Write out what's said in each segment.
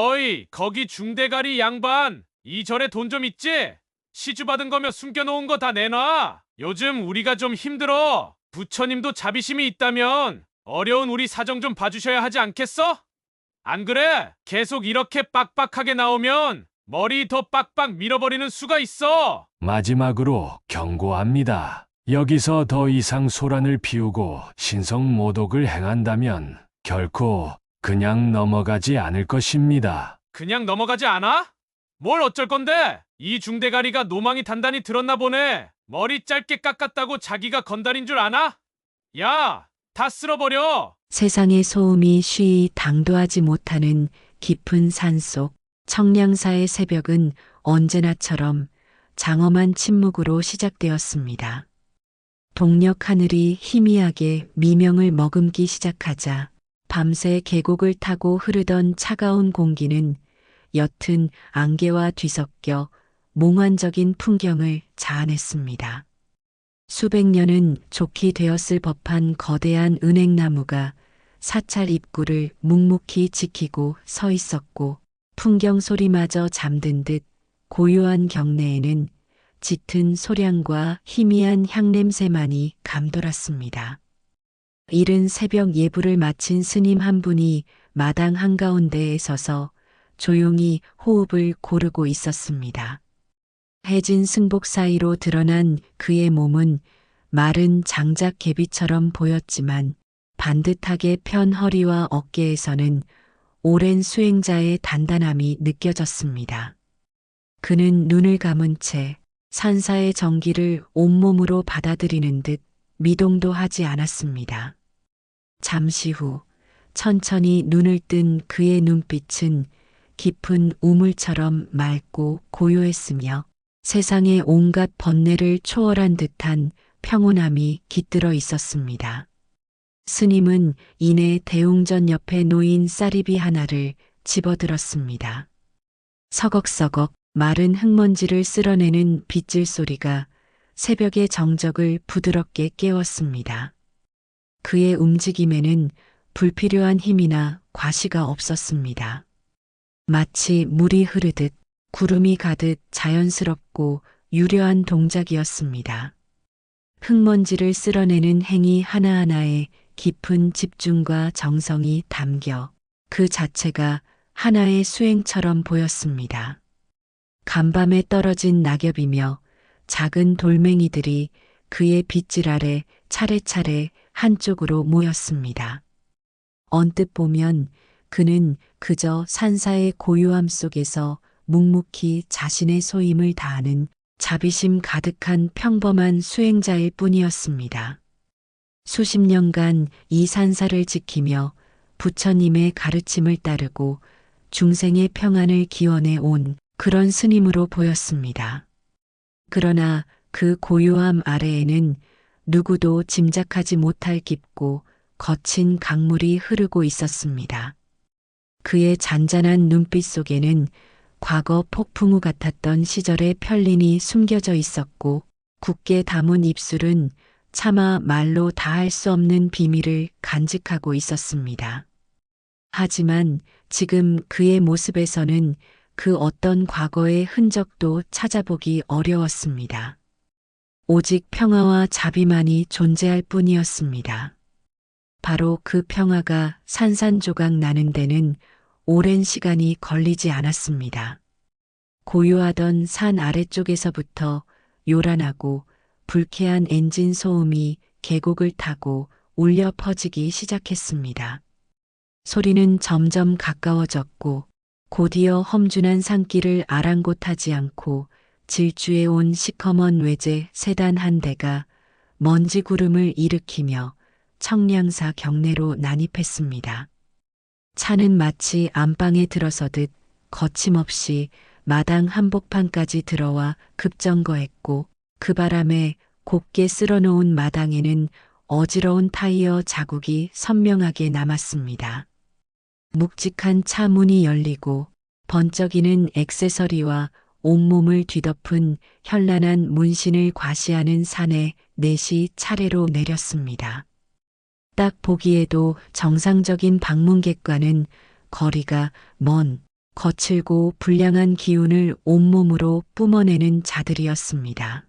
어이, 거기 중대가리 양반. 이 절에 돈 좀 있지? 시주 받은 거며 숨겨놓은 거 다 내놔. 요즘 우리가 좀 힘들어. 부처님도 자비심이 있다면 어려운 우리 사정 좀 봐주셔야 하지 않겠어? 안 그래? 계속 이렇게 빡빡하게 나오면 머리 더 빡빡 밀어버리는 수가 있어. 마지막으로 경고합니다. 여기서 더 이상 소란을 피우고 신성모독을 행한다면 결코 그냥 넘어가지 않을 것입니다. 그냥 넘어가지 않아? 뭘 어쩔 건데? 이 중대가리가 노망이 단단히 들었나 보네. 머리 짧게 깎았다고 자기가 건달인 줄 아나? 야, 다 쓸어버려. 세상의 소음이 쉬이 당도하지 못하는 깊은 산속 청량사의 새벽은 언제나처럼 장엄한 침묵으로 시작되었습니다. 동력 하늘이 희미하게 미명을 머금기 시작하자 밤새 계곡을 타고 흐르던 차가운 공기는 옅은 안개와 뒤섞여 몽환적인 풍경을 자아냈습니다. 수백 년은 좋게 되었을 법한 거대한 은행나무가 사찰 입구를 묵묵히 지키고 서 있었고 풍경 소리마저 잠든 듯 고요한 경내에는 짙은 소량과 희미한 향냄새만이 감돌았습니다. 이른 새벽 예불을 마친 스님 한 분이 마당 한가운데에 서서 조용히 호흡을 고르고 있었습니다. 해진 승복 사이로 드러난 그의 몸은 마른 장작 개비처럼 보였지만 반듯하게 편 허리와 어깨에서는 오랜 수행자의 단단함이 느껴졌습니다. 그는 눈을 감은 채 산사의 정기를 온몸으로 받아들이는 듯 미동도 하지 않았습니다. 잠시 후 천천히 눈을 뜬 그의 눈빛은 깊은 우물처럼 맑고 고요했으며 세상의 온갖 번뇌를 초월한 듯한 평온함이 깃들어 있었습니다. 스님은 이내 대웅전 옆에 놓인 쌀이비 하나를 집어들었습니다. 서걱서걱 마른 흙먼지를 쓸어내는 빗질 소리가 새벽의 정적을 부드럽게 깨웠습니다. 그의 움직임에는 불필요한 힘이나 과시가 없었습니다. 마치 물이 흐르듯 구름이 가듯 자연스럽고 유려한 동작이었습니다. 흙먼지를 쓸어내는 행위 하나하나에 깊은 집중과 정성이 담겨 그 자체가 하나의 수행처럼 보였습니다. 간밤에 떨어진 낙엽이며 작은 돌멩이들이 그의 빗질 아래 차례차례 한쪽으로 모였습니다. 언뜻 보면 그는 그저 산사의 고요함 속에서 묵묵히 자신의 소임을 다하는 자비심 가득한 평범한 수행자일 뿐이었습니다. 수십 년간 이 산사를 지키며 부처님의 가르침을 따르고 중생의 평안을 기원해 온 그런 스님으로 보였습니다. 그러나 그 고요함 아래에는 누구도 짐작하지 못할 깊고 거친 강물이 흐르고 있었습니다. 그의 잔잔한 눈빛 속에는 과거 폭풍우 같았던 시절의 편린이 숨겨져 있었고 굳게 담은 입술은 차마 말로 다할 수 없는 비밀을 간직하고 있었습니다. 하지만 지금 그의 모습에서는 그 어떤 과거의 흔적도 찾아보기 어려웠습니다. 오직 평화와 자비만이 존재할 뿐이었습니다. 바로 그 평화가 산산조각 나는 데는 오랜 시간이 걸리지 않았습니다. 고요하던 산 아래쪽에서부터 요란하고 불쾌한 엔진 소음이 계곡을 타고 울려 퍼지기 시작했습니다. 소리는 점점 가까워졌고 곧이어 험준한 산길을 아랑곳하지 않고 질주해 온 시커먼 외제 세단 한 대가 먼지 구름을 일으키며 청량사 경내로 난입했습니다. 차는 마치 안방에 들어서듯 거침없이 마당 한복판까지 들어와 급정거했고 그 바람에 곱게 쓸어놓은 마당에는 어지러운 타이어 자국이 선명하게 남았습니다. 묵직한 차 문이 열리고 번쩍이는 액세서리와 온몸을 뒤덮은 현란한 문신을 과시하는 산에 넷이 차례로 내렸습니다. 딱 보기에도 정상적인 방문객과는 거리가 먼 거칠고 불량한 기운을 온몸으로 뿜어내는 자들이었습니다.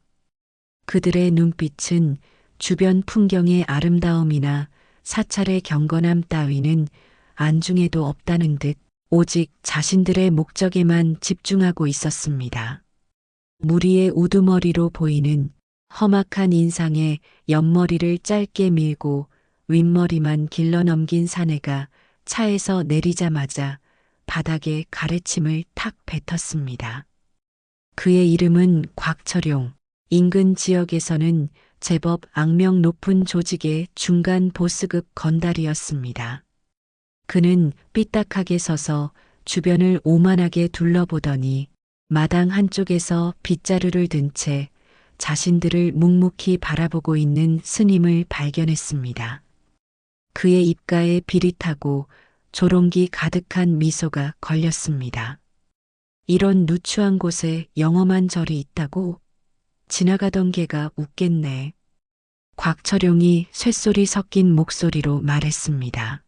그들의 눈빛은 주변 풍경의 아름다움이나 사찰의 경건함 따위는 안중에도 없다는 듯 오직 자신들의 목적에만 집중하고 있었습니다. 무리의 우두머리로 보이는 험악한 인상에 옆머리를 짧게 밀고 윗머리만 길러 넘긴 사내가 차에서 내리자마자 바닥에 가래침을 탁 뱉었습니다. 그의 이름은 곽철용. 인근 지역에서는 제법 악명 높은 조직의 중간 보스급 건달이었습니다. 그는 삐딱하게 서서 주변을 오만하게 둘러보더니 마당 한쪽에서 빗자루를 든 채 자신들을 묵묵히 바라보고 있는 스님을 발견했습니다. 그의 입가에 비릿하고 조롱기 가득한 미소가 걸렸습니다. 이런 누추한 곳에 영험한 절이 있다고? 지나가던 개가 웃겠네. 곽철용이 쇳소리 섞인 목소리로 말했습니다.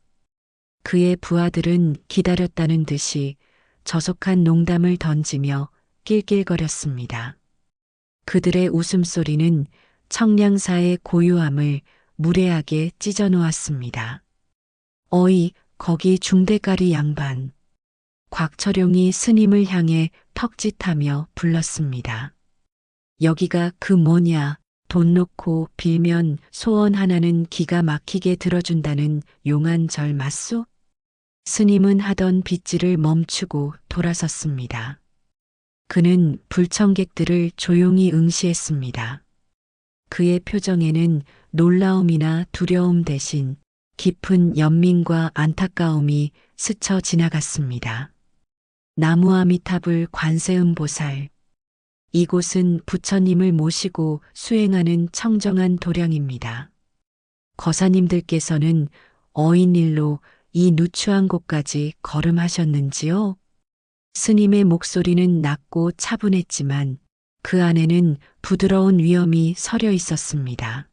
그의 부하들은 기다렸다는 듯이 저속한 농담을 던지며 낄낄거렸습니다. 그들의 웃음소리는 청량사의 고요함을 무례하게 찢어놓았습니다. 어이, 거기 중대가리 양반. 곽철용이 스님을 향해 턱짓하며 불렀습니다. 여기가 그 뭐냐, 돈 놓고 빌면 소원 하나는 기가 막히게 들어준다는 용한 절 맞소? 스님은 하던 빗질을 멈추고 돌아섰습니다. 그는 불청객들을 조용히 응시했습니다. 그의 표정에는 놀라움이나 두려움 대신 깊은 연민과 안타까움이 스쳐 지나갔습니다. 나무아미타불 관세음보살. 이곳은 부처님을 모시고 수행하는 청정한 도량입니다. 거사님들께서는 어인일로 이 누추한 곳까지 걸음하셨는지요? 스님의 목소리는 낮고 차분했지만 그 안에는 부드러운 위엄이 서려 있었습니다.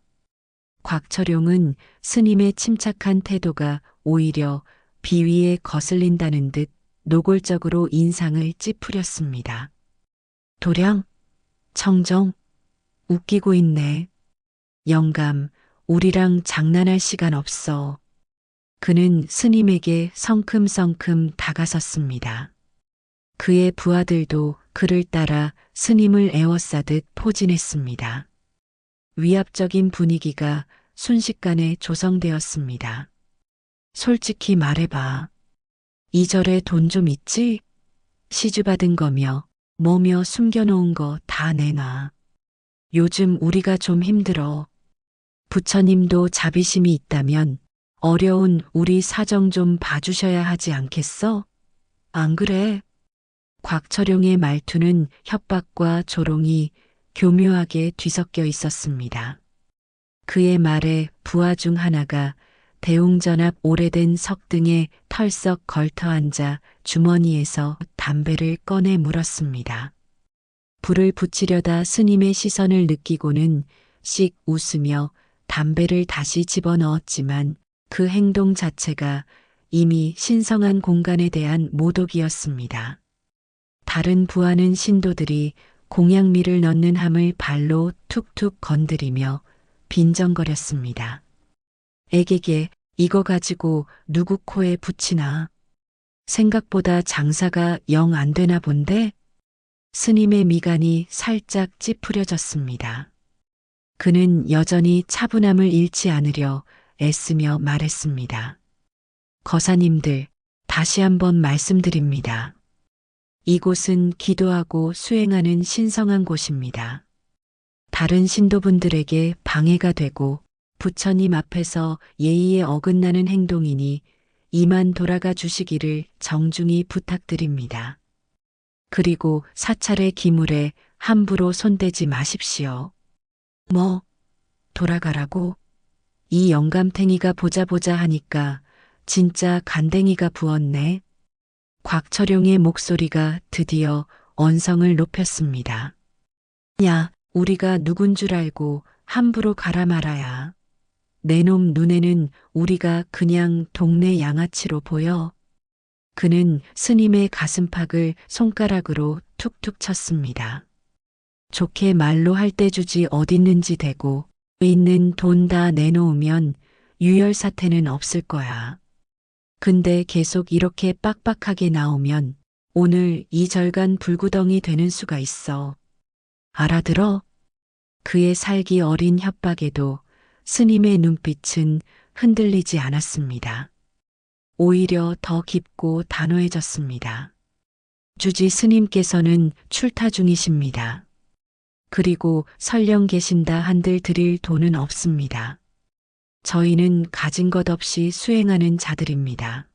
곽철용은 스님의 침착한 태도가 오히려 비위에 거슬린다는 듯 노골적으로 인상을 찌푸렸습니다. 도량? 청정? 웃기고 있네. 영감, 우리랑 장난할 시간 없어. 그는 스님에게 성큼성큼 다가섰습니다. 그의 부하들도 그를 따라 스님을 에워싸듯 포진했습니다. 위압적인 분위기가 순식간에 조성되었습니다. 솔직히 말해봐. 이 절에 돈 좀 있지? 시주받은 거며 뭐며 숨겨놓은 거 다 내놔. 요즘 우리가 좀 힘들어. 부처님도 자비심이 있다면 어려운 우리 사정 좀 봐주셔야 하지 않겠어? 안 그래? 곽철용의 말투는 협박과 조롱이 교묘하게 뒤섞여 있었습니다. 그의 말에 부하 중 하나가 대웅전 앞 오래된 석등에 털썩 걸터앉아 주머니에서 담배를 꺼내 물었습니다. 불을 붙이려다 스님의 시선을 느끼고는 씩 웃으며 담배를 다시 집어넣었지만 그 행동 자체가 이미 신성한 공간에 대한 모독이었습니다. 다른 부하는 신도들이 공양미를 넣는 함을 발로 툭툭 건드리며 빈정거렸습니다. 에게게 이거 가지고 누구 코에 붙이나. 생각보다 장사가 영 안 되나 본데? 스님의 미간이 살짝 찌푸려졌습니다. 그는 여전히 차분함을 잃지 않으려 애쓰며 말했습니다. 거사님들, 다시 한번 말씀드립니다. 이곳은 기도하고 수행하는 신성한 곳입니다. 다른 신도분들에게 방해가 되고 부처님 앞에서 예의에 어긋나는 행동이니 이만 돌아가 주시기를 정중히 부탁드립니다. 그리고 사찰의 기물에 함부로 손대지 마십시오. 뭐, 돌아가라고? 이 영감탱이가 보자 하니까 진짜 간댕이가 부었네. 곽철용의 목소리가 드디어 언성을 높였습니다. 야, 우리가 누군 줄 알고 함부로 가라 말아야. 내 놈 눈에는 우리가 그냥 동네 양아치로 보여. 그는 스님의 가슴팍을 손가락으로 툭툭 쳤습니다. 좋게 말로 할 때 주지 어딨는지 대고 있는 돈 다 내놓으면 유혈 사태는 없을 거야. 근데 계속 이렇게 빡빡하게 나오면 오늘 이 절간 불구덩이 되는 수가 있어. 알아들어? 그의 살기 어린 협박에도 스님의 눈빛은 흔들리지 않았습니다. 오히려 더 깊고 단호해졌습니다. 주지 스님께서는 출타 중이십니다. 그리고 설령 계신다 한들 드릴 돈은 없습니다. 저희는 가진 것 없이 수행하는 자들입니다.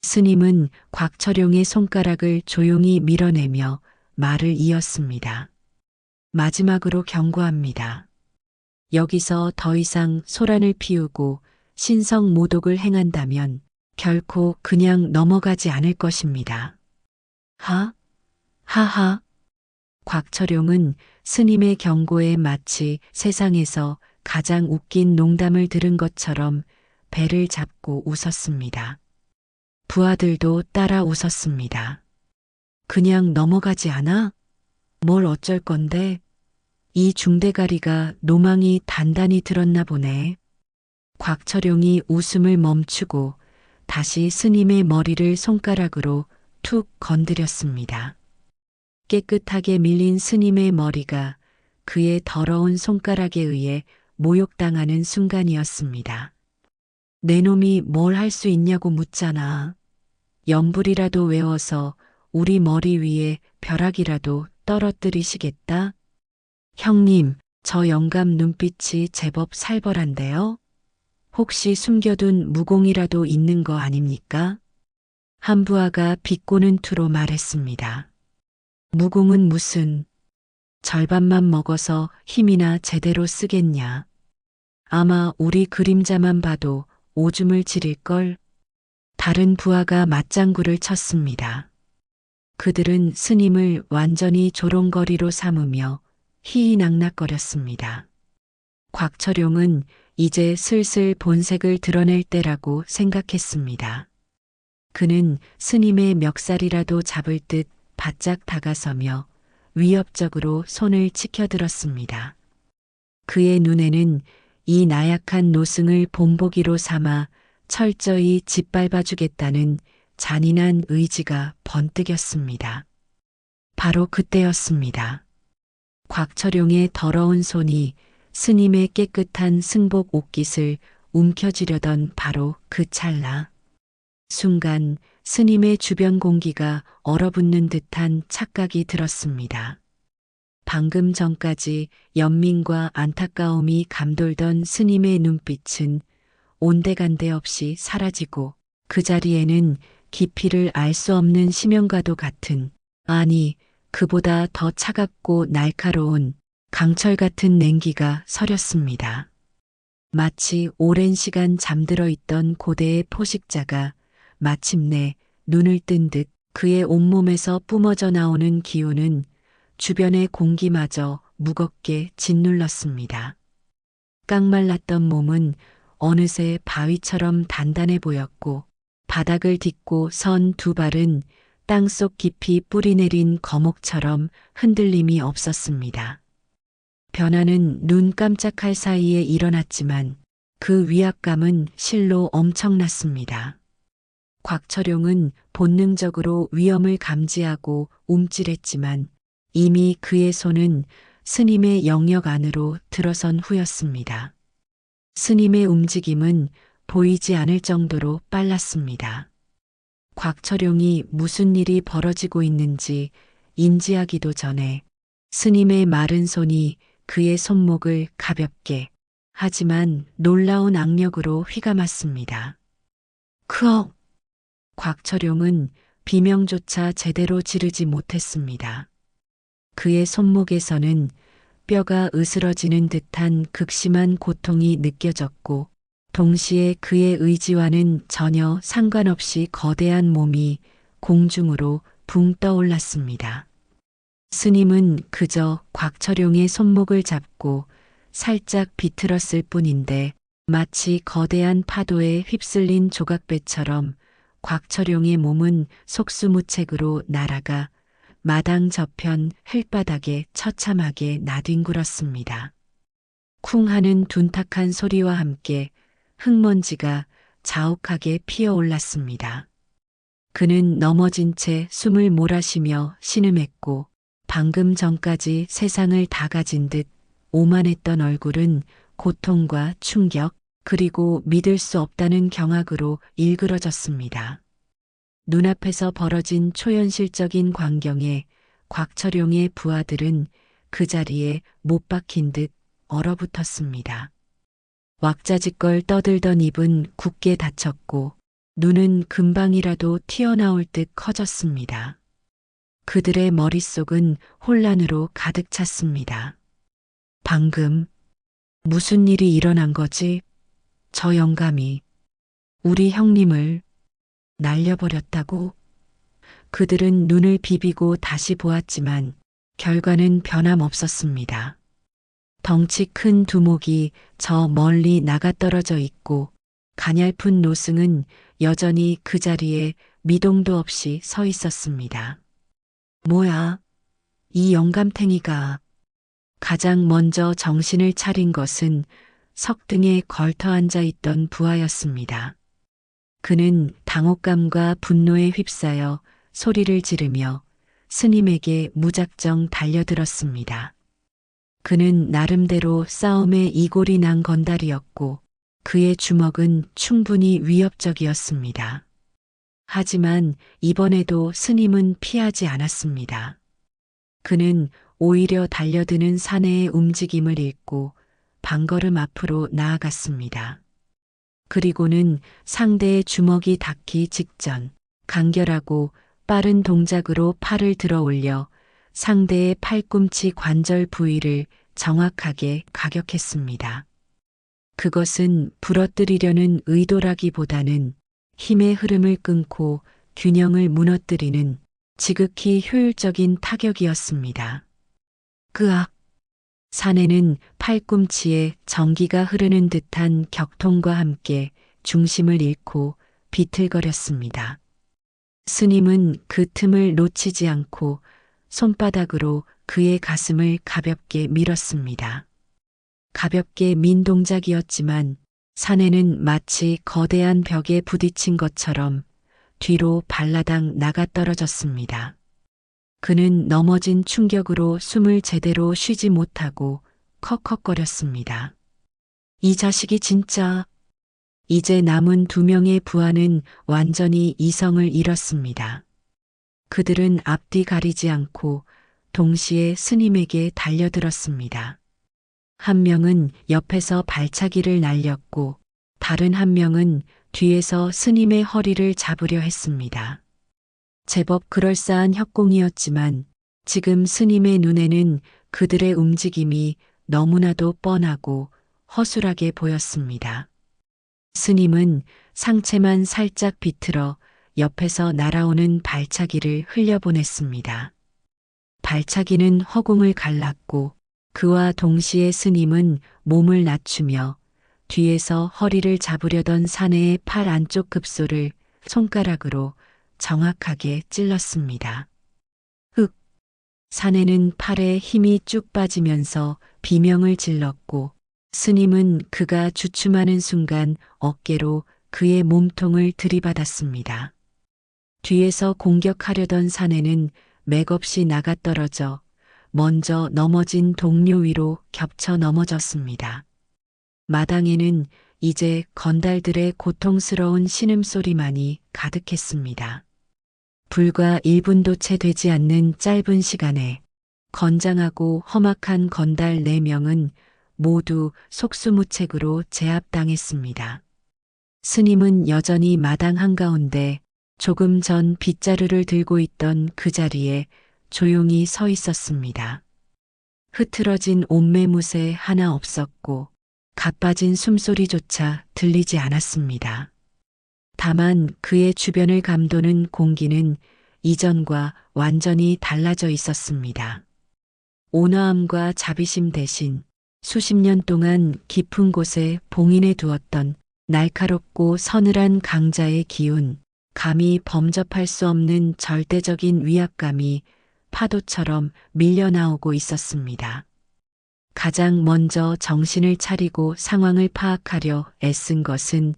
스님은 곽철용의 손가락을 조용히 밀어내며 말을 이었습니다. 마지막으로 경고합니다. 여기서 더 이상 소란을 피우고 신성 모독을 행한다면 결코 그냥 넘어가지 않을 것입니다. 하하. 곽철용은 스님의 경고에 마치 세상에서 가장 웃긴 농담을 들은 것처럼 배를 잡고 웃었습니다. 부하들도 따라 웃었습니다. 그냥 넘어가지 않아? 뭘 어쩔 건데? 이 중대가리가 노망이 단단히 들었나 보네. 곽철용이 웃음을 멈추고 다시 스님의 머리를 손가락으로 툭 건드렸습니다. 깨끗하게 밀린 스님의 머리가 그의 더러운 손가락에 의해 모욕당하는 순간이었습니다. 내 놈이 뭘 할 수 있냐고 묻잖아. 염불이라도 외워서 우리 머리 위에 벼락이라도 떨어뜨리시겠다? 형님, 저 영감 눈빛이 제법 살벌한데요? 혹시 숨겨둔 무공이라도 있는 거 아닙니까? 한 부하가 비꼬는 투로 말했습니다. 무공은 무슨, 절반만 먹어서 힘이나 제대로 쓰겠냐. 아마 우리 그림자만 봐도 오줌을 지릴걸. 다른 부하가 맞장구를 쳤습니다. 그들은 스님을 완전히 조롱거리로 삼으며 희희낙낙거렸습니다. 곽철용은 이제 슬슬 본색을 드러낼 때라고 생각했습니다. 그는 스님의 멱살이라도 잡을 듯 바짝 다가서며 위협적으로 손을 치켜들었습니다. 그의 눈에는 이 나약한 노승을 본보기로 삼아 철저히 짓밟아주겠다는 잔인한 의지가 번뜩였습니다. 바로 그때였습니다. 곽철용의 더러운 손이 스님의 깨끗한 승복 옷깃을 움켜쥐려던 바로 그 찰나. 순간 스님의 주변 공기가 얼어붙는 듯한 착각이 들었습니다. 방금 전까지 연민과 안타까움이 감돌던 스님의 눈빛은 온데간데 없이 사라지고 그 자리에는 깊이를 알 수 없는 심연과도 같은, 아니 그보다 더 차갑고 날카로운 강철 같은 냉기가 서렸습니다. 마치 오랜 시간 잠들어 있던 고대의 포식자가 마침내 눈을 뜬 듯 그의 온몸에서 뿜어져 나오는 기운은 주변의 공기마저 무겁게 짓눌렀습니다. 깡말랐던 몸은 어느새 바위처럼 단단해 보였고 바닥을 딛고 선 두 발은 땅속 깊이 뿌리내린 거목처럼 흔들림이 없었습니다. 변화는 눈 깜짝할 사이에 일어났지만 그 위압감은 실로 엄청났습니다. 곽철용은 본능적으로 위험을 감지하고 움찔했지만 이미 그의 손은 스님의 영역 안으로 들어선 후였습니다. 스님의 움직임은 보이지 않을 정도로 빨랐습니다. 곽철용이 무슨 일이 벌어지고 있는지 인지하기도 전에 스님의 마른 손이 그의 손목을 가볍게 하지만 놀라운 악력으로 휘감았습니다. 크억! 곽철용은 비명조차 제대로 지르지 못했습니다. 그의 손목에서는 뼈가 으스러지는 듯한 극심한 고통이 느껴졌고 동시에 그의 의지와는 전혀 상관없이 거대한 몸이 공중으로 붕 떠올랐습니다. 스님은 그저 곽철용의 손목을 잡고 살짝 비틀었을 뿐인데 마치 거대한 파도에 휩쓸린 조각배처럼 곽철용의 몸은 속수무책으로 날아가 마당 저편 흙바닥에 처참하게 나뒹굴었습니다. 쿵 하는 둔탁한 소리와 함께 흙먼지가 자욱하게 피어올랐습니다. 그는 넘어진 채 숨을 몰아쉬며 신음했고 방금 전까지 세상을 다 가진 듯 오만했던 얼굴은 고통과 충격 그리고 믿을 수 없다는 경악으로 일그러졌습니다. 눈앞에서 벌어진 초현실적인 광경에 곽철용의 부하들은 그 자리에 못 박힌 듯 얼어붙었습니다. 왁자지껄 떠들던 입은 굳게 닫혔고 눈은 금방이라도 튀어나올 듯 커졌습니다. 그들의 머릿속은 혼란으로 가득 찼습니다. 방금 무슨 일이 일어난 거지? 저 영감이 우리 형님을 날려버렸다고? 그들은 눈을 비비고 다시 보았지만 결과는 변함없었습니다. 덩치 큰 두목이 저 멀리 나가떨어져 있고 가냘픈 노승은 여전히 그 자리에 미동도 없이 서 있었습니다. 뭐야? 이 영감탱이가. 가장 먼저 정신을 차린 것은 석등에 걸터 앉아 있던 부하였습니다. 그는 당혹감과 분노에 휩싸여 소리를 지르며 스님에게 무작정 달려들었습니다. 그는 나름대로 싸움에 이골이 난 건달이었고 그의 주먹은 충분히 위협적이었습니다. 하지만 이번에도 스님은 피하지 않았습니다. 그는 오히려 달려드는 사내의 움직임을 읽고 반걸음 앞으로 나아갔습니다. 그리고는 상대의 주먹이 닿기 직전 간결하고 빠른 동작으로 팔을 들어 올려 상대의 팔꿈치 관절 부위를 정확하게 가격했습니다. 그것은 부러뜨리려는 의도라기보다는 힘의 흐름을 끊고 균형을 무너뜨리는 지극히 효율적인 타격이었습니다. 그악! 사내는 팔꿈치에 전기가 흐르는 듯한 격통과 함께 중심을 잃고 비틀거렸습니다. 스님은 그 틈을 놓치지 않고 손바닥으로 그의 가슴을 가볍게 밀었습니다. 가볍게 민 동작이었지만 사내는 마치 거대한 벽에 부딪힌 것처럼 뒤로 발라당 나가떨어졌습니다. 그는 넘어진 충격으로 숨을 제대로 쉬지 못하고 컥컥거렸습니다. 이 자식이 진짜. 이제 남은 2명의 부하는 완전히 이성을 잃었습니다. 그들은 앞뒤 가리지 않고 동시에 스님에게 달려들었습니다. 한 명은 옆에서 발차기를 날렸고 다른 한 명은 뒤에서 스님의 허리를 잡으려 했습니다. 제법 그럴싸한 협공이었지만 지금 스님의 눈에는 그들의 움직임이 너무나도 뻔하고 허술하게 보였습니다. 스님은 상체만 살짝 비틀어 옆에서 날아오는 발차기를 흘려보냈습니다. 발차기는 허공을 갈랐고 그와 동시에 스님은 몸을 낮추며 뒤에서 허리를 잡으려던 사내의 팔 안쪽 급소를 손가락으로 정확하게 찔렀습니다. 흑! 사내는 팔에 힘이 쭉 빠지면서 비명을 질렀고 스님은 그가 주춤하는 순간 어깨로 그의 몸통을 들이받았습니다. 뒤에서 공격하려던 사내는 맥없이 나가떨어져 먼저 넘어진 동료 위로 겹쳐 넘어졌습니다. 마당에는 이제 건달들의 고통스러운 신음소리만이 가득했습니다. 불과 1분도 채 되지 않는 짧은 시간에 건장하고 험악한 건달 4명은 모두 속수무책으로 제압당했습니다. 스님은 여전히 마당 한가운데 조금 전 빗자루를 들고 있던 그 자리에 조용히 서 있었습니다. 흐트러진 옷매무새 하나 없었고 가빠진 숨소리조차 들리지 않았습니다. 다만 그의 주변을 감도는 공기는 이전과 완전히 달라져 있었습니다. 온화함과 자비심 대신 수십 년 동안 깊은 곳에 봉인해 두었던 날카롭고 서늘한 강자의 기운, 감히 범접할 수 없는 절대적인 위압감이 파도처럼 밀려나오고 있었습니다. 가장 먼저 정신을 차리고 상황을 파악하려 애쓴 것은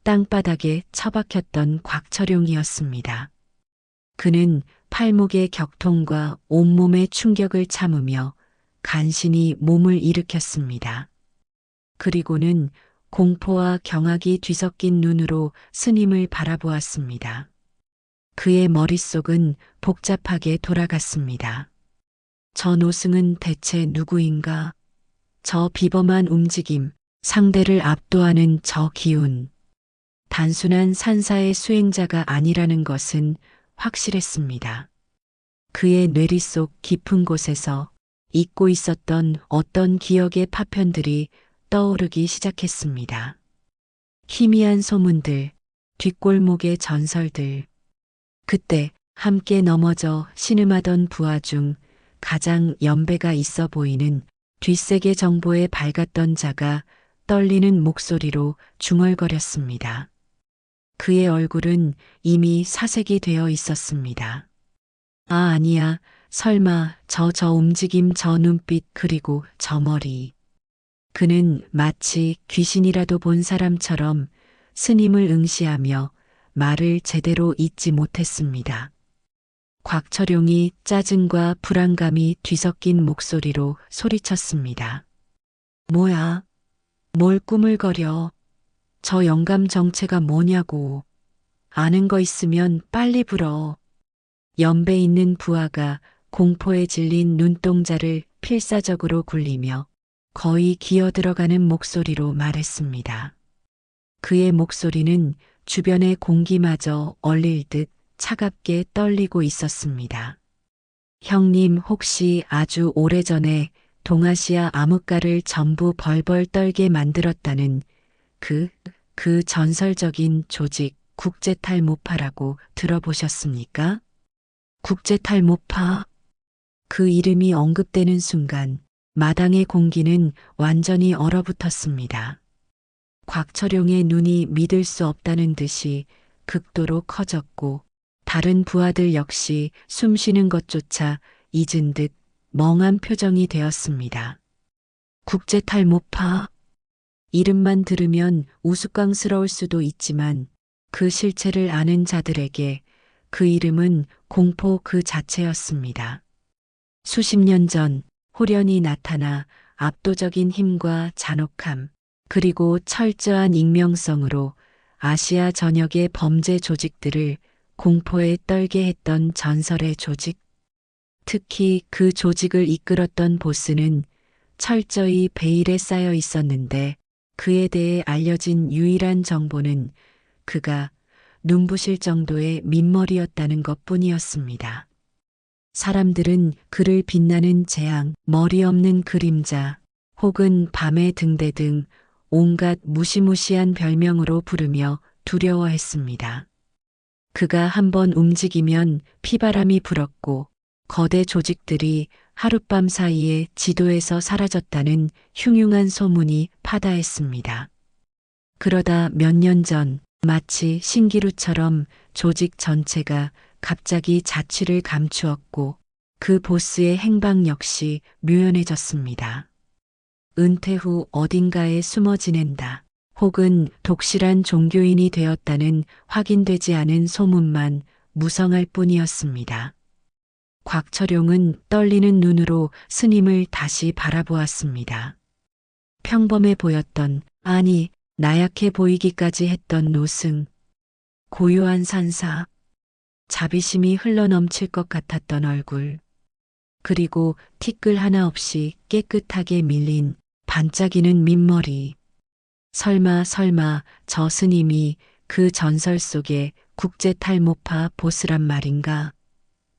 땅바닥에 처박혔던 곽철용이었습니다. 그는 팔목의 격통과 온몸의 충격을 참으며 간신히 몸을 일으켰습니다. 그리고는 공포와 경악이 뒤섞인 눈으로 스님을 바라보았습니다. 그의 머릿속은 복잡하게 돌아갔습니다. 저 노승은 대체 누구인가? 저 비범한 움직임, 상대를 압도하는 저 기운. 단순한 산사의 수행자가 아니라는 것은 확실했습니다. 그의 뇌리 속 깊은 곳에서 잊고 있었던 어떤 기억의 파편들이 떠오르기 시작했습니다. 희미한 소문들, 뒷골목의 전설들. 그때 함께 넘어져 신음하던 부하 중 가장 연배가 있어 보이는 뒷세계 정보에 밝았던 자가 떨리는 목소리로 중얼거렸습니다. 그의 얼굴은 이미 사색이 되어 있었습니다. 아, 아니야. 설마 저 움직임, 저 눈빛, 그리고 저 머리. 그는 마치 귀신이라도 본 사람처럼 스님을 응시하며 말을 제대로 잇지 못했습니다. 곽철용이 짜증과 불안감이 뒤섞인 목소리로 소리쳤습니다. 뭐야? 뭘 꾸물거려? 저 영감 정체가 뭐냐고. 아는 거 있으면 빨리 불어. 연배 있는 부하가 공포에 질린 눈동자를 필사적으로 굴리며 거의 기어들어가는 목소리로 말했습니다. 그의 목소리는 주변의 공기마저 얼릴 듯 차갑게 떨리고 있었습니다. 형님, 혹시 아주 오래전에 동아시아 암흑가를 전부 벌벌 떨게 만들었다는 그 전설적인 조직 국제탈모파라고 들어보셨습니까? 국제탈모파? 그 이름이 언급되는 순간 마당의 공기는 완전히 얼어붙었습니다. 곽철용의 눈이 믿을 수 없다는 듯이 극도로 커졌고 다른 부하들 역시 숨쉬는 것조차 잊은 듯 멍한 표정이 되었습니다. 국제탈모파? 이름만 들으면 우스꽝스러울 수도 있지만 그 실체를 아는 자들에게 그 이름은 공포 그 자체였습니다. 수십 년 전 호련히 나타나 압도적인 힘과 잔혹함, 그리고 철저한 익명성으로 아시아 전역의 범죄 조직들을 공포에 떨게 했던 전설의 조직. 특히 그 조직을 이끌었던 보스는 철저히 베일에 쌓여 있었는데 그에 대해 알려진 유일한 정보는 그가 눈부실 정도의 민머리였다는 것뿐이었습니다. 사람들은 그를 빛나는 재앙, 머리 없는 그림자, 혹은 밤의 등대 등 온갖 무시무시한 별명으로 부르며 두려워했습니다. 그가 한번 움직이면 피바람이 불었고 거대 조직들이 하룻밤 사이에 지도에서 사라졌다는 흉흉한 소문이 파다했습니다. 그러다 몇 년 전 마치 신기루처럼 조직 전체가 갑자기 자취를 감추었고 그 보스의 행방 역시 묘연해졌습니다. 은퇴 후 어딘가에 숨어 지낸다. 혹은 독실한 종교인이 되었다는 확인되지 않은 소문만 무성할 뿐이었습니다. 곽철용은 떨리는 눈으로 스님을 다시 바라보았습니다. 평범해 보였던, 아니, 나약해 보이기까지 했던 노승, 고요한 산사, 자비심이 흘러넘칠 것 같았던 얼굴, 그리고 티끌 하나 없이 깨끗하게 밀린 반짝이는 민머리. 설마 저 스님이 그 전설 속의 국제탈모파 보스란 말인가?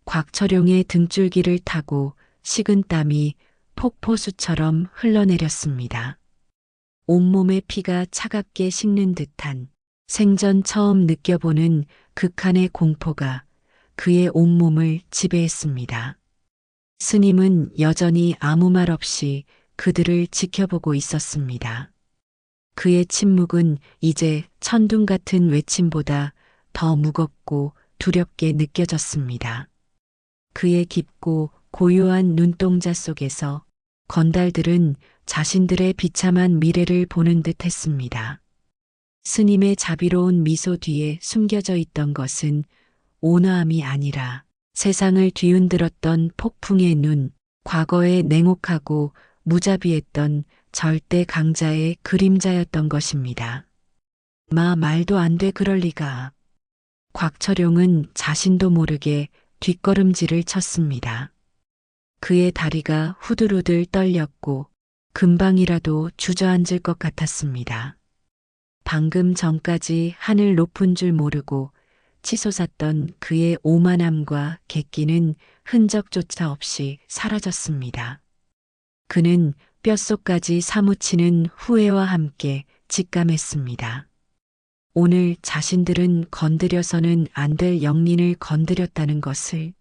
곽철용의 등줄기를 타고 식은 땀이 폭포수처럼 흘러내렸습니다. 온몸의 피가 차갑게 식는 듯한 생전 처음 느껴보는 극한의 공포가 그의 온몸을 지배했습니다. 스님은 여전히 아무 말 없이 그들을 지켜보고 있었습니다. 그의 침묵은 이제 천둥 같은 외침보다 더 무겁고 두렵게 느껴졌습니다. 그의 깊고 고요한 눈동자 속에서 건달들은 자신들의 비참한 미래를 보는 듯 했습니다. 스님의 자비로운 미소 뒤에 숨겨져 있던 것은 온화함이 아니라 세상을 뒤흔들었던 폭풍의 눈, 과거의 냉혹하고 무자비했던 절대 강자의 그림자였던 것입니다. 말도 안 돼 그럴 리가. 곽철용은 자신도 모르게 뒷걸음질을 쳤습니다. 그의 다리가 후들후들 떨렸고 금방이라도 주저앉을 것 같았습니다. 방금 전까지 하늘 높은 줄 모르고 치솟았던 그의 오만함과 객기는 흔적조차 없이 사라졌습니다. 그는 뼛속까지 사무치는 후회와 함께 직감했습니다. 오늘 자신들은 건드려서는 안 될 영린을 건드렸다는 것을,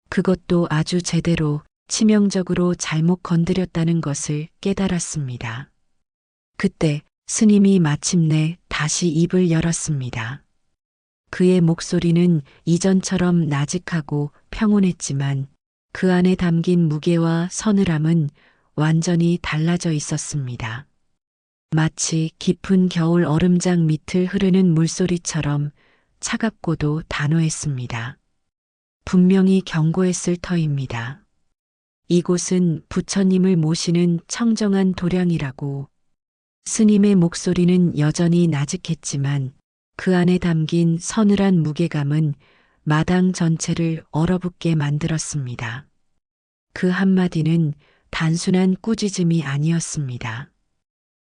그것도 아주 제대로 치명적으로 잘못 건드렸다는 것을 깨달았습니다. 그때 스님이 마침내 다시 입을 열었습니다. 그의 목소리는 이전처럼 나직하고 평온했지만 그 안에 담긴 무게와 서늘함은 완전히 달라져 있었습니다. 마치 깊은 겨울 얼음장 밑을 흐르는 물소리처럼 차갑고도 단호했습니다. 분명히 경고했을 터입니다. 이곳은 부처님을 모시는 청정한 도량이라고. 스님의 목소리는 여전히 나직했지만 그 안에 담긴 서늘한 무게감은 마당 전체를 얼어붙게 만들었습니다. 그 한마디는 단순한 꾸짖음이 아니었습니다.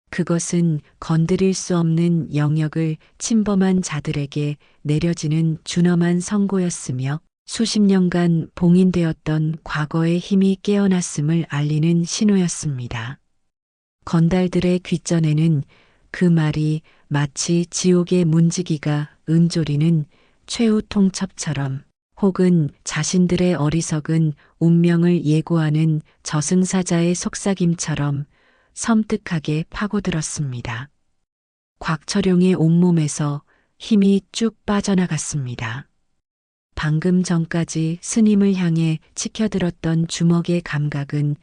그것은 건드릴 수 없는 영역을 침범한 자들에게 내려지는 준엄한 선고였으며 수십 년간 봉인되었던 과거의 힘이 깨어났음을 알리는 신호였습니다. 건달들의 귓전에는 그 말이 마치 지옥의 문지기가 음조리는 최후 통첩처럼 혹은 자신들의 어리석은 운명을 예고하는 저승사자의 속삭임처럼 섬뜩하게 파고들었습니다. 곽철용의 온몸에서 힘이 쭉 빠져나갔습니다. 방금 전까지 스님을 향해 치켜들었던 주먹의 감각은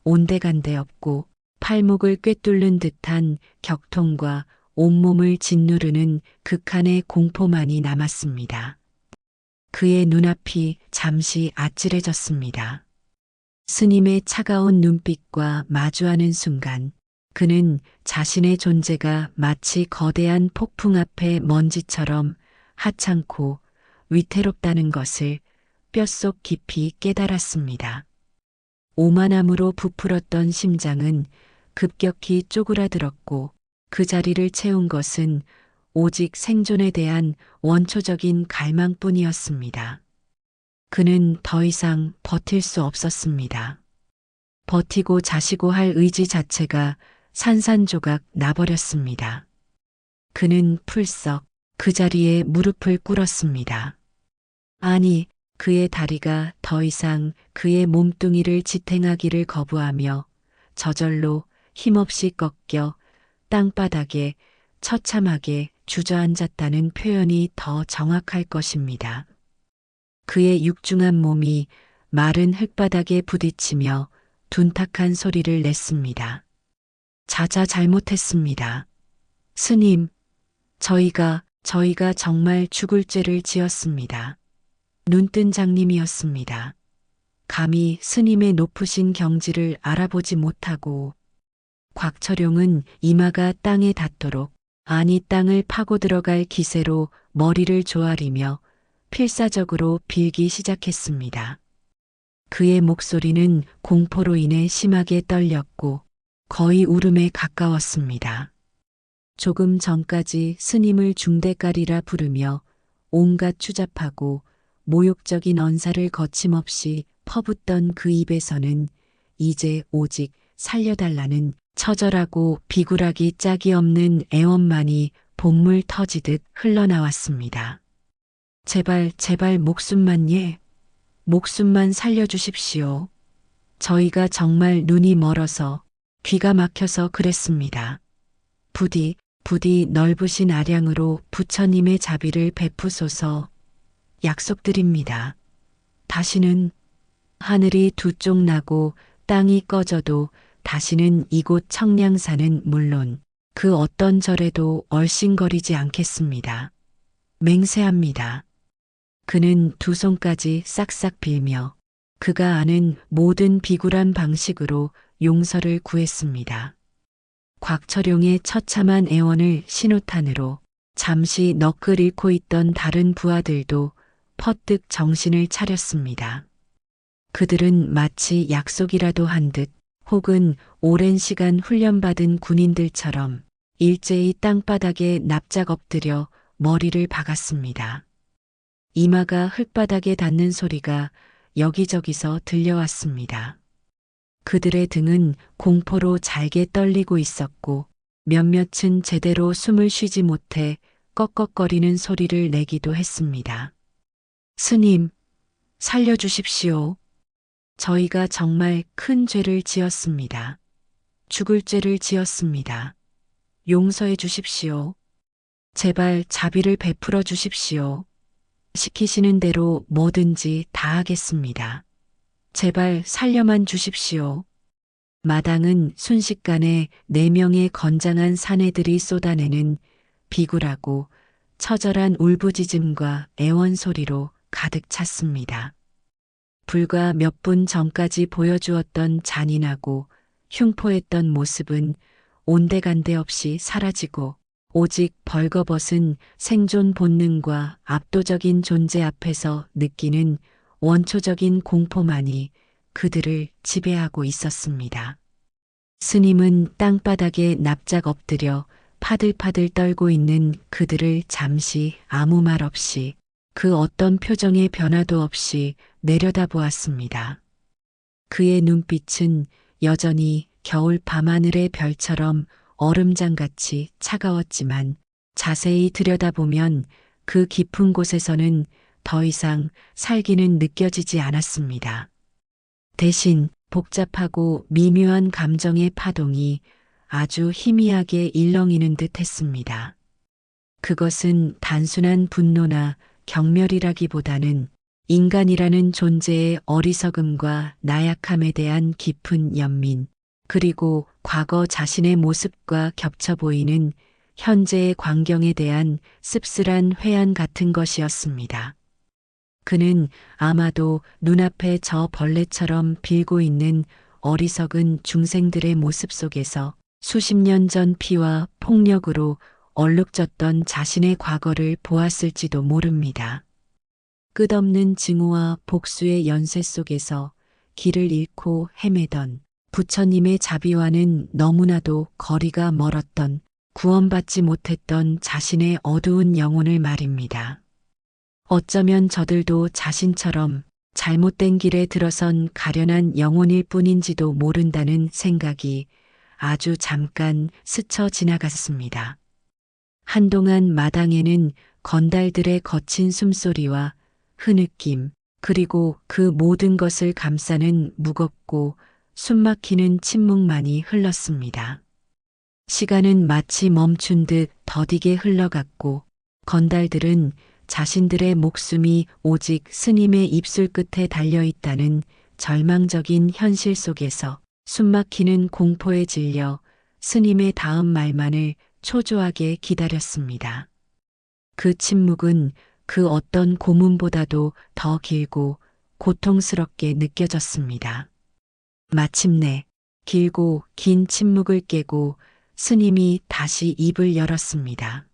온데간데 없고 팔목을 꿰뚫는 듯한 격통과 온몸을 짓누르는 극한의 공포만이 남았습니다. 그의 눈앞이 잠시 아찔해졌습니다. 스님의 차가운 눈빛과 마주하는 순간 그는 자신의 존재가 마치 거대한 폭풍 앞에 먼지처럼 하찮고 위태롭다는 것을 뼛속 깊이 깨달았습니다. 오만함으로 부풀었던 심장은 급격히 쪼그라들었고 그 자리를 채운 것은 오직 생존에 대한 원초적인 갈망뿐이었습니다. 그는 더 이상 버틸 수 없었습니다. 버티고 자시고 할 의지 자체가 산산조각 나버렸습니다. 그는 풀썩 그 자리에 무릎을 꿇었습니다. 아니, 그의 다리가 더 이상 그의 몸뚱이를 지탱하기를 거부하며 저절로 힘없이 꺾여 땅바닥에 처참하게 주저앉았다는 표현이 더 정확할 것입니다. 그의 육중한 몸이 마른 흙바닥에 부딪히며 둔탁한 소리를 냈습니다. 자자 잘못했습니다. 스님, 저희가 정말 죽을 죄를 지었습니다. 눈뜬 장님이었습니다. 감히 스님의 높으신 경지를 알아보지 못하고. 곽철용은 이마가 땅에 닿도록, 아니 땅을 파고 들어갈 기세로 머리를 조아리며 필사적으로 빌기 시작했습니다. 그의 목소리는 공포로 인해 심하게 떨렸고 거의 울음에 가까웠습니다. 조금 전까지 스님을 중대가리라 부르며 온갖 추잡하고 모욕적인 언사를 거침없이 퍼붓던 그 입에서는 이제 오직 살려달라는 처절하고 비굴하기 짝이 없는 애원만이 본물 터지듯 흘러나왔습니다. 제발 목숨만 목숨만 살려주십시오. 저희가 정말 눈이 멀어서 귀가 막혀서 그랬습니다. 부디 부디 넓으신 아량으로 부처님의 자비를 베푸소서. 약속드립니다. 다시는 하늘이 두 쪽 나고 땅이 꺼져도 다시는 이곳 청량산은 물론 그 어떤 절에도 얼씬거리지 않겠습니다. 맹세합니다. 그는 두 손까지 싹싹 빌며 그가 아는 모든 비굴한 방식으로 용서를 구했습니다. 곽철용의 처참한 애원을 신호탄으로 잠시 넋을 잃고 있던 다른 부하들도 퍼뜩 정신을 차렸습니다. 그들은 마치 약속이라도 한 듯 혹은 오랜 시간 훈련받은 군인들처럼 일제히 땅바닥에 납작 엎드려 머리를 박았습니다. 이마가 흙바닥에 닿는 소리가 여기저기서 들려왔습니다. 그들의 등은 공포로 잘게 떨리고 있었고 몇몇은 제대로 숨을 쉬지 못해 꺽꺽거리는 소리를 내기도 했습니다. 스님, 살려주십시오. 저희가 정말 큰 죄를 지었습니다. 죽을 죄를 지었습니다. 용서해 주십시오. 제발 자비를 베풀어 주십시오. 시키시는 대로 뭐든지 다 하겠습니다. 제발 살려만 주십시오. 마당은 순식간에 4명의 건장한 사내들이 쏟아내는 비굴하고 처절한 울부짖음과 애원 소리로 가득 찼습니다. 불과 몇 분 전까지 보여주었던 잔인하고 흉포했던 모습은 온데간데 없이 사라지고 오직 벌거벗은 생존 본능과 압도적인 존재 앞에서 느끼는 원초적인 공포만이 그들을 지배하고 있었습니다. 스님은 땅바닥에 납작 엎드려 파들파들 떨고 있는 그들을 잠시 아무 말 없이 그 어떤 표정의 변화도 없이 내려다보았습니다. 그의 눈빛은 여전히 겨울 밤하늘의 별처럼 얼음장같이 차가웠지만 자세히 들여다보면 그 깊은 곳에서는 더 이상 살기는 느껴지지 않았습니다. 대신 복잡하고 미묘한 감정의 파동이 아주 희미하게 일렁이는 듯 했습니다. 그것은 단순한 분노나 경멸이라기보다는 인간이라는 존재의 어리석음과 나약함에 대한 깊은 연민, 그리고 과거 자신의 모습과 겹쳐 보이는 현재의 광경에 대한 씁쓸한 회한 같은 것이었습니다. 그는 아마도 눈앞에 저 벌레처럼 빌고 있는 어리석은 중생들의 모습 속에서 수십 년 전 피와 폭력으로 얼룩졌던 자신의 과거를 보았을지도 모릅니다. 끝없는 증오와 복수의 연쇄 속에서 길을 잃고 헤매던 부처님의 자비와는 너무나도 거리가 멀었던 구원받지 못했던 자신의 어두운 영혼을 말입니다. 어쩌면 저들도 자신처럼 잘못된 길에 들어선 가련한 영혼일 뿐인지도 모른다는 생각이 아주 잠깐 스쳐 지나갔습니다. 한동안 마당에는 건달들의 거친 숨소리와 흐느낌, 그리고 그 모든 것을 감싸는 무겁고 숨막히는 침묵만이 흘렀습니다. 시간은 마치 멈춘 듯 더디게 흘러갔고 건달들은 자신들의 목숨이 오직 스님의 입술 끝에 달려있다는 절망적인 현실 속에서 숨막히는 공포에 질려 스님의 다음 말만을 초조하게 기다렸습니다. 그 침묵은 그 어떤 고문보다도 더 길고 고통스럽게 느껴졌습니다. 마침내 길고 긴 침묵을 깨고 스님이 다시 입을 열었습니다.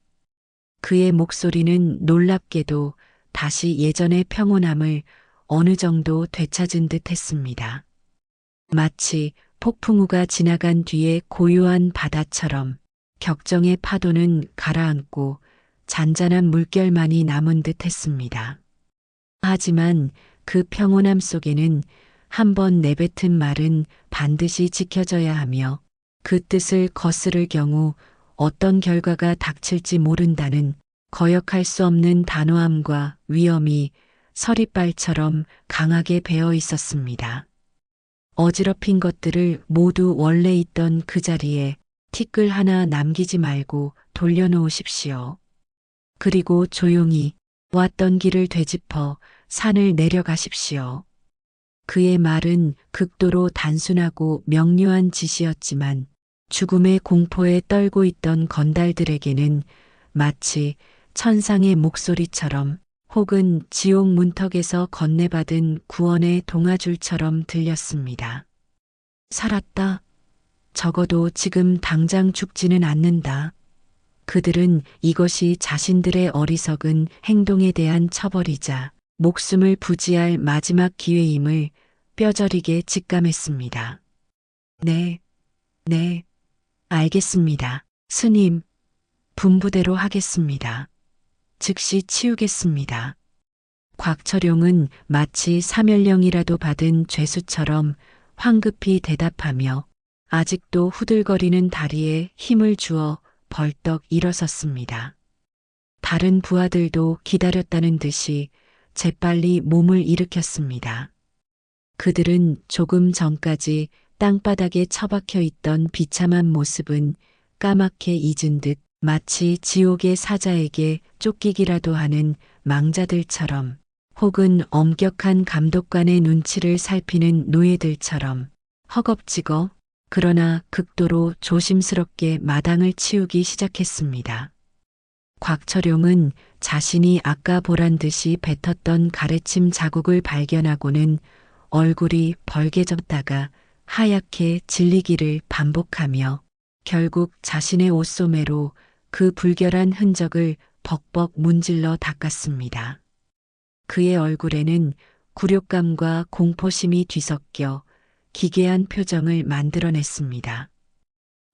그의 목소리는 놀랍게도 다시 예전의 평온함을 어느 정도 되찾은 듯 했습니다. 마치 폭풍우가 지나간 뒤에 고요한 바다처럼 격정의 파도는 가라앉고 잔잔한 물결만이 남은 듯 했습니다. 하지만 그 평온함 속에는 한번 내뱉은 말은 반드시 지켜져야 하며 그 뜻을 거스를 경우 어떤 결과가 닥칠지 모른다는 거역할 수 없는 단호함과 위엄이 서리발처럼 강하게 배어 있었습니다. 어지럽힌 것들을 모두 원래 있던 그 자리에 티끌 하나 남기지 말고 돌려놓으십시오. 그리고 조용히 왔던 길을 되짚어 산을 내려가십시오. 그의 말은 극도로 단순하고 명료한 지시였지만 죽음의 공포에 떨고 있던 건달들에게는 마치 천상의 목소리처럼 혹은 지옥 문턱에서 건네받은 구원의 동아줄처럼 들렸습니다. 살았다. 적어도 지금 당장 죽지는 않는다. 그들은 이것이 자신들의 어리석은 행동에 대한 처벌이자 목숨을 부지할 마지막 기회임을 뼈저리게 직감했습니다. 네, 알겠습니다. 스님, 분부대로 하겠습니다. 즉시 치우겠습니다. 곽철용은 마치 사멸령이라도 받은 죄수처럼 황급히 대답하며 아직도 후들거리는 다리에 힘을 주어 벌떡 일어섰습니다. 다른 부하들도 기다렸다는 듯이 재빨리 몸을 일으켰습니다. 그들은 조금 전까지 땅바닥에 처박혀 있던 비참한 모습은 까맣게 잊은 듯 마치 지옥의 사자에게 쫓기기라도 하는 망자들처럼 혹은 엄격한 감독관의 눈치를 살피는 노예들처럼 허겁지겁 그러나 극도로 조심스럽게 마당을 치우기 시작했습니다. 곽철용은 자신이 아까 보란 듯이 뱉었던 가래침 자국을 발견하고는 얼굴이 벌개졌다가 하얗게 질리기를 반복하며 결국 자신의 옷소매로 그 불결한 흔적을 벅벅 문질러 닦았습니다. 그의 얼굴에는 굴욕감과 공포심이 뒤섞여 기괴한 표정을 만들어냈습니다.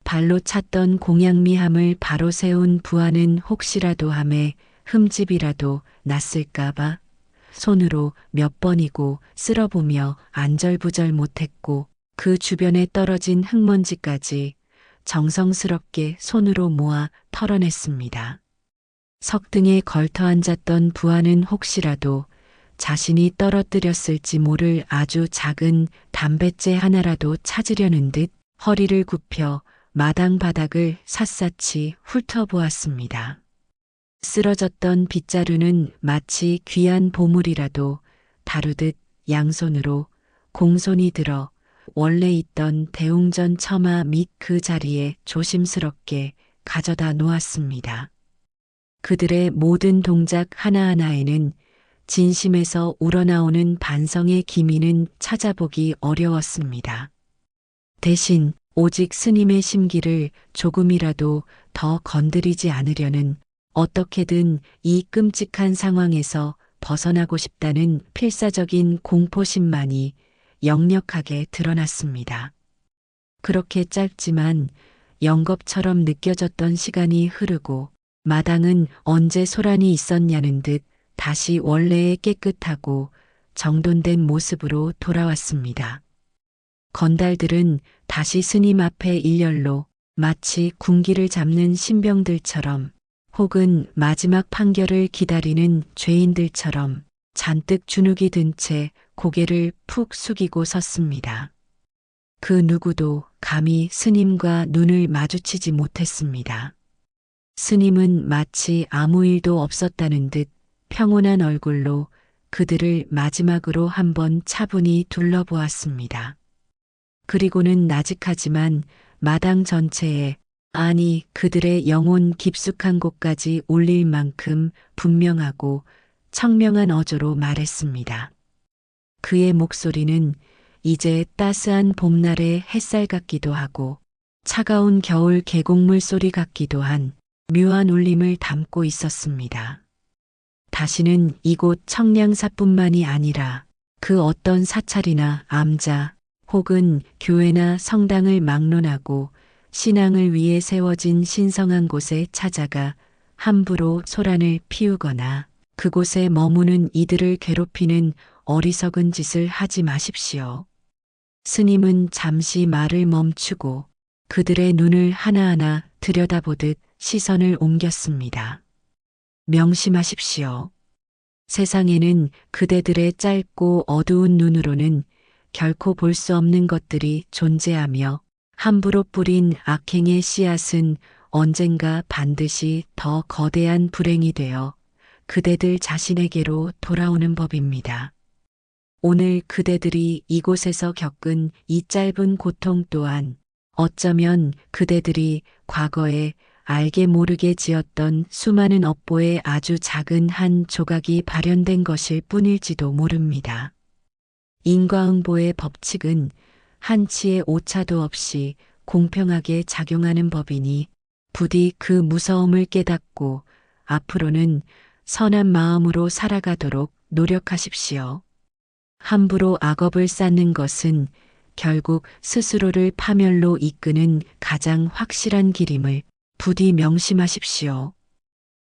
발로 찼던 공양미함을 바로 세운 부하는 혹시라도 함에 흠집이라도 났을까봐 손으로 몇 번이고 쓸어보며 안절부절 못했고 그 주변에 떨어진 흙먼지까지 정성스럽게 손으로 모아 털어냈습니다. 석등에 걸터 앉았던 부하는 혹시라도 자신이 떨어뜨렸을지 모를 아주 작은 담뱃재 하나라도 찾으려는 듯 허리를 굽혀 마당 바닥을 샅샅이 훑어보았습니다. 쓰러졌던 빗자루는 마치 귀한 보물이라도 다루듯 양손으로 공손히 들어 원래 있던 대웅전 처마 밑 그 자리에 조심스럽게 가져다 놓았습니다. 그들의 모든 동작 하나하나에는 진심에서 우러나오는 반성의 기미는 찾아보기 어려웠습니다. 대신 오직 스님의 심기를 조금이라도 더 건드리지 않으려는 어떻게든 이 끔찍한 상황에서 벗어나고 싶다는 필사적인 공포심만이 역력하게 드러났습니다. 그렇게 짧지만 영겁처럼 느껴졌던 시간이 흐르고 마당은 언제 소란이 있었냐는 듯 다시 원래의 깨끗하고 정돈된 모습으로 돌아왔습니다. 건달들은 다시 스님 앞에 일렬로 마치 군기를 잡는 신병들처럼 혹은 마지막 판결을 기다리는 죄인들처럼 잔뜩 주눅이 든 채 고개를 푹 숙이고 섰습니다. 그 누구도 감히 스님과 눈을 마주치지 못했습니다. 스님은 마치 아무 일도 없었다는 듯 평온한 얼굴로 그들을 마지막으로 한번 차분히 둘러보았습니다. 그리고는 나직하지만 마당 전체에 아니 그들의 영혼 깊숙한 곳까지 울릴 만큼 분명하고 청명한 어조로 말했습니다. 그의 목소리는 이제 따스한 봄날의 햇살 같기도 하고 차가운 겨울 계곡물 소리 같기도 한 묘한 울림을 담고 있었습니다. 다시는 이곳 청량사뿐만이 아니라 그 어떤 사찰이나 암자 혹은 교회나 성당을 막론하고 신앙을 위해 세워진 신성한 곳에 찾아가 함부로 소란을 피우거나 그곳에 머무는 이들을 괴롭히는 어리석은 짓을 하지 마십시오. 스님은 잠시 말을 멈추고 그들의 눈을 하나하나 들여다보듯 시선을 옮겼습니다. 명심하십시오. 세상에는 그대들의 짧고 어두운 눈으로는 결코 볼 수 없는 것들이 존재하며 함부로 뿌린 악행의 씨앗은 언젠가 반드시 더 거대한 불행이 되어 그대들 자신에게로 돌아오는 법입니다. 오늘 그대들이 이곳에서 겪은 이 짧은 고통 또한 어쩌면 그대들이 과거에 알게 모르게 지었던 수많은 업보의 아주 작은 한 조각이 발현된 것일 뿐일지도 모릅니다. 인과응보의 법칙은 한치의 오차도 없이 공평하게 작용하는 법이니 부디 그 무서움을 깨닫고 앞으로는 선한 마음으로 살아가도록 노력하십시오. 함부로 악업을 쌓는 것은 결국 스스로를 파멸로 이끄는 가장 확실한 길임을 부디 명심하십시오.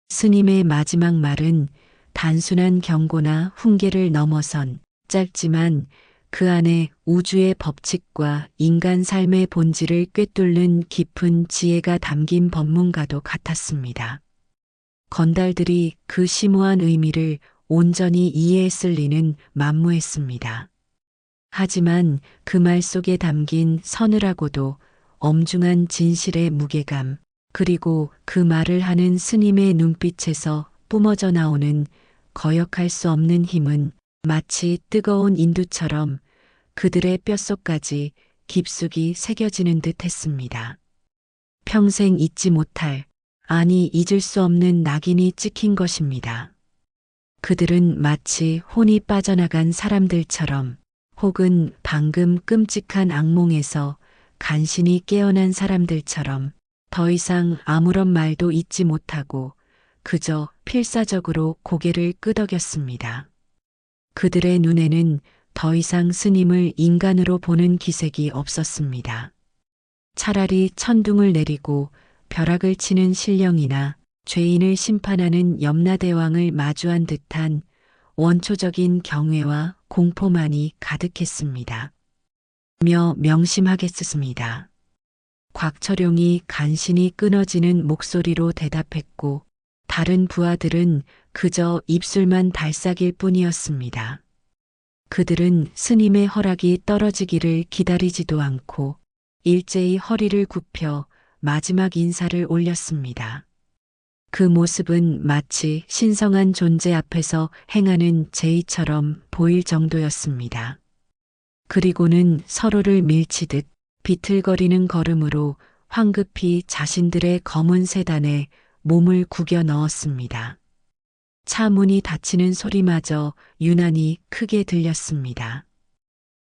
스님의 마지막 말은 단순한 경고나 훈계를 넘어선 짧지만 그 안에 우주의 법칙과 인간 삶의 본질을 꿰뚫는 깊은 지혜가 담긴 법문과도 같았습니다. 건달들이 그 심오한 의미를 온전히 이해했을 리는 만무했습니다. 하지만 그 말 속에 담긴 서늘하고도 엄중한 진실의 무게감, 그리고 그 말을 하는 스님의 눈빛에서 뿜어져 나오는 거역할 수 없는 힘은 마치 뜨거운 인두처럼 그들의 뼛속까지 깊숙이 새겨지는 듯 했습니다. 평생 잊지 못할, 아니 잊을 수 없는 낙인이 찍힌 것입니다. 그들은 마치 혼이 빠져나간 사람들처럼 혹은 방금 끔찍한 악몽에서 간신히 깨어난 사람들처럼 더 이상 아무런 말도 잊지 못하고 그저 필사적으로 고개를 끄덕였습니다. 그들의 눈에는 더 이상 스님을 인간으로 보는 기색이 없었습니다. 차라리 천둥을 내리고 벼락을 치는 신령이나 죄인을 심판하는 염라대왕을 마주한 듯한 원초적인 경외와 공포만이 가득했습니다. 명심하겠습니다. 곽철용이 간신히 끊어지는 목소리로 대답했고 다른 부하들은 그저 입술만 달싹일 뿐이었습니다. 그들은 스님의 허락이 떨어지기를 기다리지도 않고 일제히 허리를 굽혀 마지막 인사를 올렸습니다. 그 모습은 마치 신성한 존재 앞에서 행하는 제의처럼 보일 정도였습니다. 그리고는 서로를 밀치듯 비틀거리는 걸음으로 황급히 자신들의 검은 세단에 몸을 구겨 넣었습니다. 차 문이 닫히는 소리마저 유난히 크게 들렸습니다.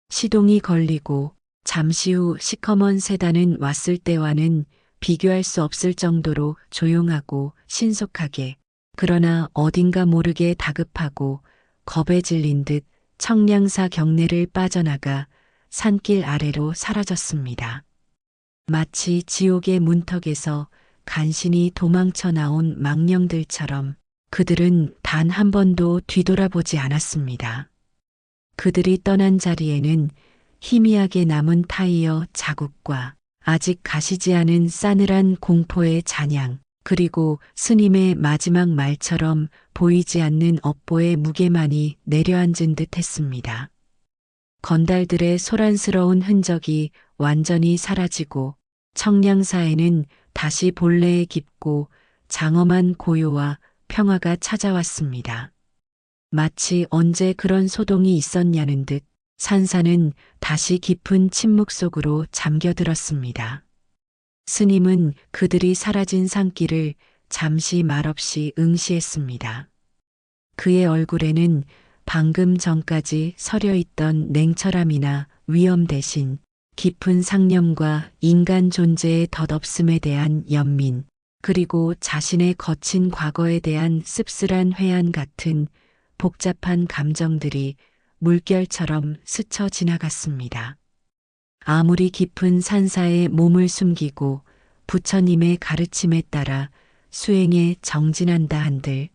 시동이 걸리고 잠시 후 시커먼 세단은 왔을 때와는 비교할 수 없을 정도로 조용하고 신속하게, 그러나 어딘가 모르게 다급하고 겁에 질린 듯 청량사 경내를 빠져나가 산길 아래로 사라졌습니다. 마치 지옥의 문턱에서 간신히 도망쳐 나온 망령들처럼 그들은 단 한 번도 뒤돌아보지 않았습니다. 그들이 떠난 자리에는 희미하게 남은 타이어 자국과 아직 가시지 않은 싸늘한 공포의 잔향, 그리고 스님의 마지막 말처럼 보이지 않는 업보의 무게만이 내려앉은 듯 했습니다. 건달들의 소란스러운 흔적이 완전히 사라지고 청량사에는 다시 본래의 깊고 장엄한 고요와 평화가 찾아왔습니다. 마치 언제 그런 소동이 있었냐는 듯 산사는 다시 깊은 침묵 속으로 잠겨들었습니다. 스님은 그들이 사라진 산길을 잠시 말없이 응시했습니다. 그의 얼굴에는 방금 전까지 서려 있던 냉철함이나 위엄 대신 깊은 상념과 인간 존재의 덧없음에 대한 연민, 그리고 자신의 거친 과거에 대한 씁쓸한 회한 같은 복잡한 감정들이 물결처럼 스쳐 지나갔습니다. 아무리 깊은 산사에 몸을 숨기고 부처님의 가르침에 따라 수행에 정진한다 한들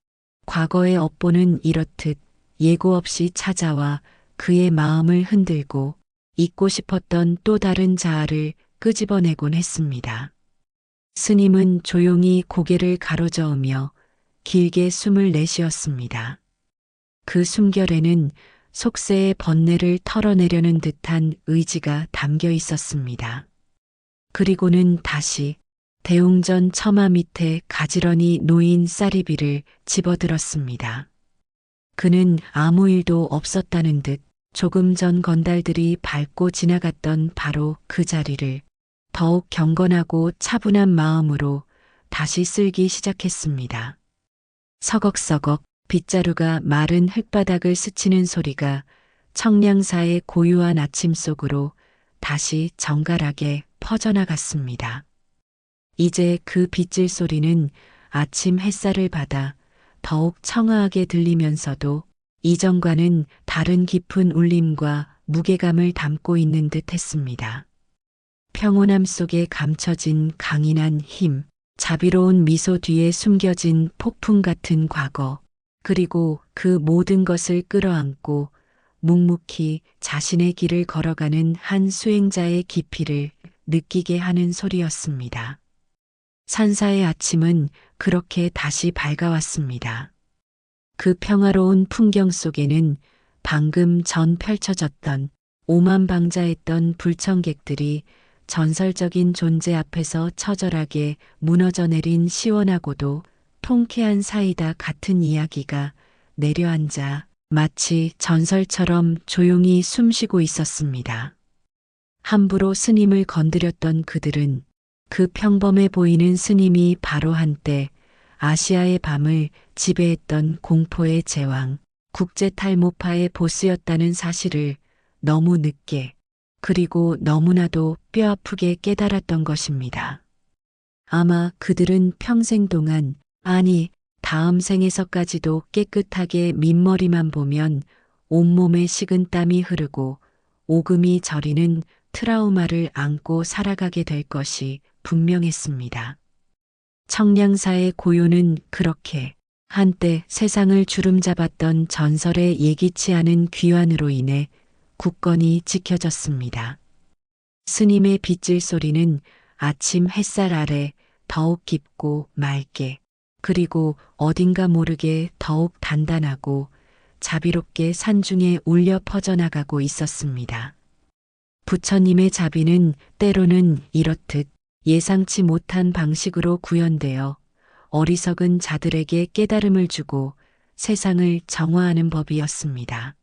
과거의 업보는 이렇듯 예고 없이 찾아와 그의 마음을 흔들고 잊고 싶었던 또 다른 자아를 끄집어내곤 했습니다. 스님은 조용히 고개를 가로저으며 길게 숨을 내쉬었습니다. 그 숨결에는 속세의 번뇌를 털어내려는 듯한 의지가 담겨 있었습니다. 그리고는 다시 대웅전 처마 밑에 가지런히 놓인 쌀이비를 집어들었습니다. 그는 아무 일도 없었다는 듯 조금 전 건달들이 밟고 지나갔던 바로 그 자리를 더욱 경건하고 차분한 마음으로 다시 쓸기 시작했습니다. 서걱서걱 빗자루가 마른 흙바닥을 스치는 소리가 청량사의 고요한 아침 속으로 다시 정갈하게 퍼져나갔습니다. 이제 그 빗질 소리는 아침 햇살을 받아 더욱 청아하게 들리면서도 이전과는 다른 깊은 울림과 무게감을 담고 있는 듯 했습니다. 평온함 속에 감춰진 강인한 힘, 자비로운 미소 뒤에 숨겨진 폭풍 같은 과거, 그리고 그 모든 것을 끌어안고 묵묵히 자신의 길을 걸어가는 한 수행자의 깊이를 느끼게 하는 소리였습니다. 산사의 아침은 그렇게 다시 밝아왔습니다. 그 평화로운 풍경 속에는 방금 전 펼쳐졌던 오만방자했던 불청객들이 전설적인 존재 앞에서 처절하게 무너져 내린 시원하고도 통쾌한 사이다 같은 이야기가 내려앉아 마치 전설처럼 조용히 숨쉬고 있었습니다. 함부로 스님을 건드렸던 그들은 그 평범해 보이는 스님이 바로 한때 아시아의 밤을 지배했던 공포의 제왕, 국제 탈모파의 보스였다는 사실을 너무 늦게, 그리고 너무나도 뼈아프게 깨달았던 것입니다. 아마 그들은 평생 동안, 아니, 다음 생에서까지도 깨끗하게 민머리만 보면 온몸에 식은 땀이 흐르고 오금이 저리는 트라우마를 안고 살아가게 될 것이 분명했습니다. 청량사의 고요는 그렇게 한때 세상을 주름잡았던 전설의 예기치 않은 귀환으로 인해 굳건히 지켜졌습니다. 스님의 빗질 소리는 아침 햇살 아래 더욱 깊고 맑게, 그리고 어딘가 모르게 더욱 단단하고 자비롭게 산중에 울려 퍼져나가고 있었습니다. 부처님의 자비는 때로는 이렇듯 예상치 못한 방식으로 구현되어 어리석은 자들에게 깨달음을 주고 세상을 정화하는 법이었습니다.